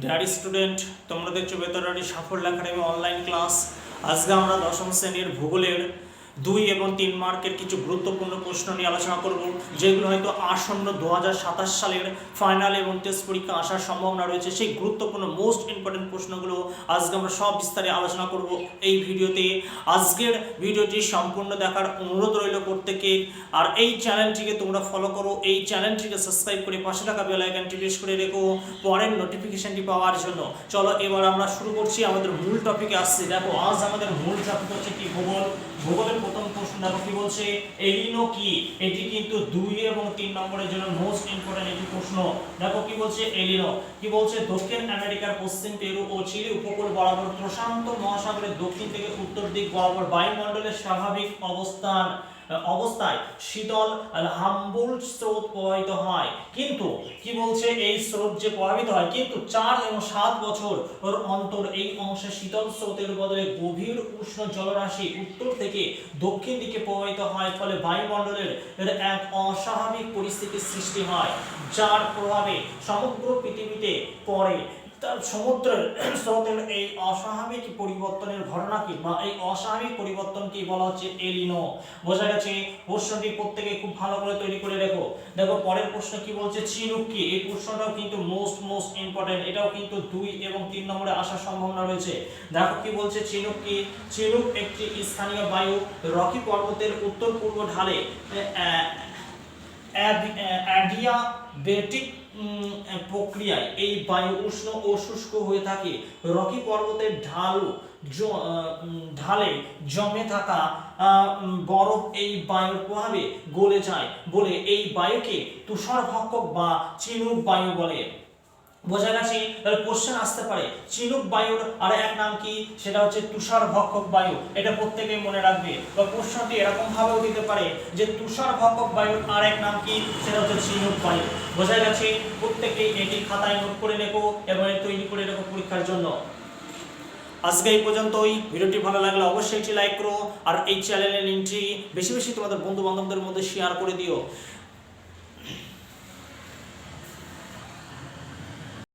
Dear student, তোমরা দেখছো বেতরারি সাফল্য একাডেমি অনলাইন ক্লাস। আজকে আমরা দশম শ্রেণীর ভূগোলের 2 এবং 3 মার্কের কিছু গুরুত্বপূর্ণ প্রশ্ন নিয়ে আলোচনা করব, যেগুলো হয়তো আসন্ন 2027 সালের ফাইনাল এবং টেস্ট পরীক্ষা আসার সম্ভাবনা রয়েছে। সেই গুরুত্বপূর্ণ মোস্ট ইম্পর্টেন্ট প্রশ্নগুলো আজকে আমরা সব বিস্তারে আলোচনা করব এই ভিডিওতে। আজকের ভিডিওটি সম্পূর্ণ দেখার অনুরোধ রইল প্রত্যেকে। আর এই চ্যানেলটিকে তোমরা ফলো করো, এই চ্যানেলটিকে সাবস্ক্রাইব করে পাশে থাকা বেল আইকনটি প্রেস করে রেখো পরের নোটিফিকেশনটি পাওয়ার জন্য। চলো এবার আমরা শুরু করছি, আমাদের মূল টপিকে আসছি। দেখো আজ আমাদের মূল টপিক হচ্ছে কি ভূগোল। ভূগোলের প্রথম প্রশ্ন দেখো কি বলছে, এলিনো কি। এটি কিন্তু 2 এবং 3 নম্বরের জন্য মোস্ট ইম্পর্টেন্ট একটি প্রশ্ন। দেখো কি বলছে এলিনো কি বলছে, দক্ষিণ আমেরিকার পশ্চিম পেরু ও চিলি উপকূল বরাবর প্রশান্ত মহাসাগরের দক্ষিণ থেকে উত্তর দিক বরাবর বায়ুমণ্ডলের স্বাভাবিক অবস্থায় শীতল হাম্বুল্ট স্রোত প্রবাহিত হয়। কিন্তু কি বলছে, এই স্রোত যে প্রবাহিত হয় কিন্তু 4 এবং 7 বছর অন্তর এই অংশে শীতল স্রোতের বদলে গভীর উষ্ণ জলরাশি উত্তর থেকে দক্ষিণ দিকে প্রবাহিত হয়, ফলে বায়ুমণ্ডলের এক অস্বাভাবিক পরিস্থিতির সৃষ্টি হয়, যার প্রভাবে সমগ্র পৃথিবীতে পড়ে। সমুদ্রের স্রোতের এই অস্বাভাবিক পরিবর্তনের ঘটনা কি বা এই অস্বাভাবিক পরিবর্তনকে বলা হচ্ছে এলিনো। বোঝা গেছে? প্রশ্নটি প্রত্যেকে খুব ভালো করে তৈরি করে রেখো। দেখো পরের প্রশ্ন কি বলছে, চিনুক কি। এই প্রশ্নটাও কিন্তু মোস্ট ইম্পর্টেন্ট, এটাও কিন্তু 2 এবং 3 নম্বরে আসার সম্ভাবনা রয়েছে। দেখো কি বলছে, চিনুক কি। চিনুক একটি স্থানীয় বায়ু, রকি পর্বতের উত্তর পূর্ব ঢালে অ্যাডিয়াবেটিক প্রক্রিয়ায় এই বায়ু উষ্ণ ও শুষ্ক হয়ে থাকে। রকি পর্বতের ঢালে জমে থাকা বরফ এই বায়ুর প্রভাবে গলে যায় বলে এই বায়ুকে তুষারভক্ষক বা চিনুক বায়ু বলে। বোঝা গেছে? তাহলে কোশ্চেন আসতে পারে চিনুক বায়ুর আর এক নাম কি, সেটা হচ্ছে তুষারভক্ষক বায়ু। এটা প্রত্যেকেই মনে রাখবে। বা প্রশ্নটি এরকম ভাবেও দিতে পারে যে তুষারভক্ষক বায়ুর আর এক নাম কি, সেটা হচ্ছে চিনুক বায়ু। বোঝা গেছে? প্রত্যেকেই এটি খাতায় নোট করে রেখো এবং তৈরি করে রেখো পরীক্ষার জন্য। আজকে এই পর্যন্তই। ভিডিওটি ভালো লাগলে অবশ্যই একটি লাইক করো আর এই চ্যানেলের লিঙ্কটি বেশি বেশি তোমাদের বন্ধু বান্ধবদের মধ্যে শেয়ার করে দিও।